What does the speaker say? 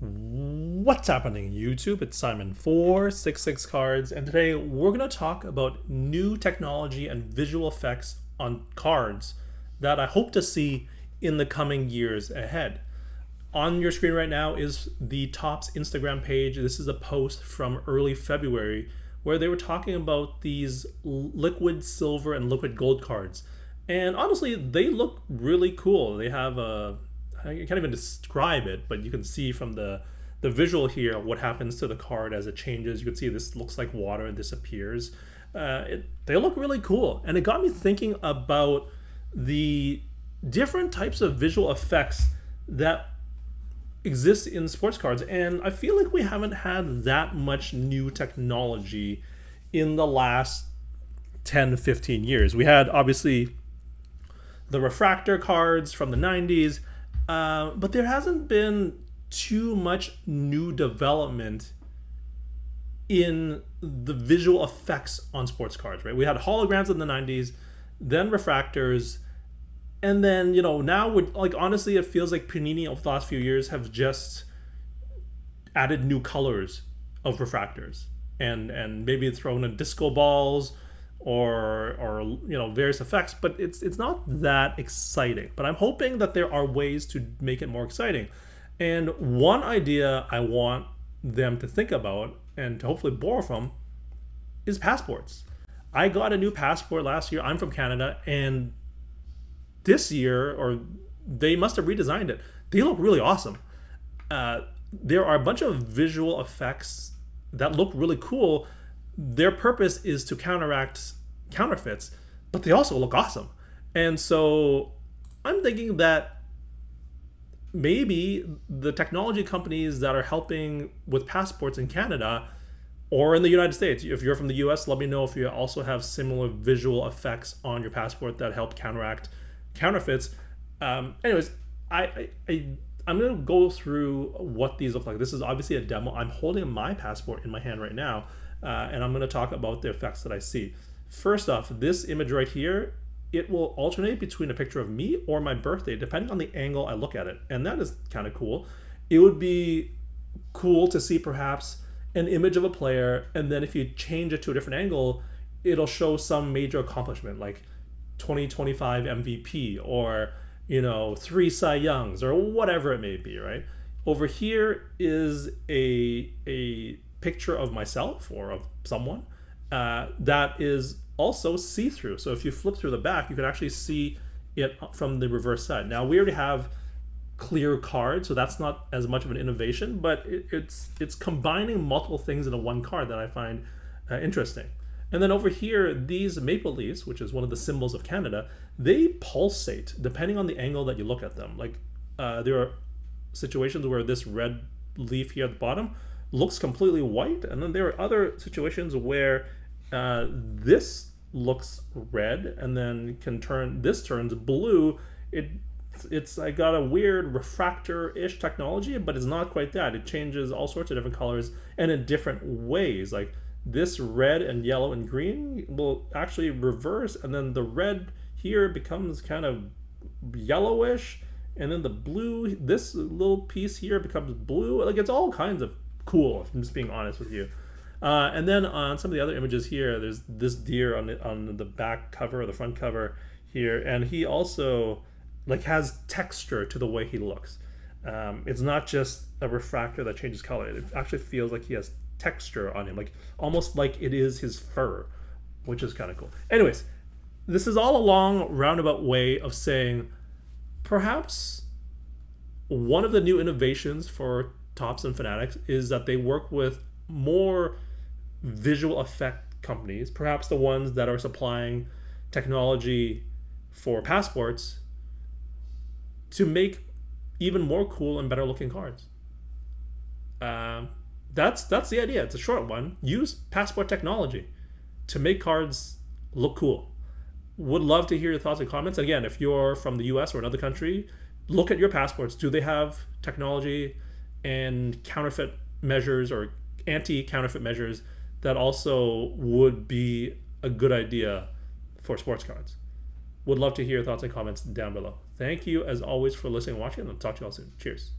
What's happening, YouTube? It's Simon466cards, and today we're going to talk about new technology and visual effects on cards that I hope to see in the coming years ahead. On your screen right now is the Topps Instagram page. This is a post from early February where they were talking about these liquid silver and liquid gold cards. And honestly, they look really cool. They have I can't even describe it, but you can see from the visual here what happens to the card as it changes. You can see this looks like water and disappears. They look really cool, and it got me thinking about the different types of visual effects that exist in sports cards. And I feel like we haven't had that much new technology in the last 10-15 years. We had obviously the refractor cards from the 90s, but there hasn't been too much new development in the visual effects on sports cards, right? We had holograms in the 90s, then refractors, and then, now honestly, it feels like Panini over the last few years have just added new colors of refractors and maybe thrown in disco balls or various effects, but it's not that exciting. But I'm hoping that there are ways to make it more exciting. And one idea I want them to think about and to hopefully borrow from is passports. I got a new passport last year. I'm from Canada, and this year, or they must have redesigned it, they look really awesome. There are a bunch of visual effects that look really cool. Their purpose is to counteract counterfeits, but they also look awesome. And so I'm thinking that maybe the technology companies that are helping with passports in Canada or in the United States, if you're from the US, let me know if you also have similar visual effects on your passport that help counteract counterfeits. Anyways, I'm going to go through what these look like. This is obviously a demo. I'm holding my passport in my hand right now, and I'm going to talk about the effects that I see. First off, this image right here, it will alternate between a picture of me or my birthday, depending on the angle I look at it. And that is kind of cool. It would be cool to see perhaps an image of a player, and then if you change it to a different angle, it'll show some major accomplishment, like 2025 MVP or 3 Cy Youngs or whatever it may be, right? Over here is a picture of myself or of someone that is also see-through. So if you flip through the back, you can actually see it from the reverse side. Now we already have clear cards, so that's not as much of an innovation, but it's combining multiple things into one card that I find interesting. And then over here, these maple leaves, which is one of the symbols of Canada, they pulsate depending on the angle that you look at them. Like there are situations where this red leaf here at the bottom looks completely white, and then there are other situations where this looks red and then this turns blue. I got a weird refractor-ish technology, but it's not quite that. It changes all sorts of different colors and in different ways. Like this red and yellow and green will actually reverse, and then the red here becomes kind of yellowish, and then the blue, this little piece here becomes blue. Like it's all kinds of cool, if I'm just being honest with you. And then on some of the other images here, there's this deer on the back cover or the front cover here, and he also has texture to the way he looks. It's not just a refractor that changes color. It actually feels like he has texture on him, almost like it is his fur, which is kind of cool. Anyways, this is all a long roundabout way of saying perhaps one of the new innovations for Topps and Fanatics is that they work with more visual effect companies, perhaps the ones that are supplying technology for passports, to make even more cool and better looking cards. That's the idea. It's a short one. Use passport technology to make cards look cool. Would love to hear your thoughts and comments. Again, if you're from the US or another country, look at your passports. Do they have technology and counterfeit measures or anti-counterfeit measures that also would be a good idea for sports cards? Would love to hear your thoughts and comments down below. Thank you as always for listening and watching, and I'll talk to you all soon. Cheers.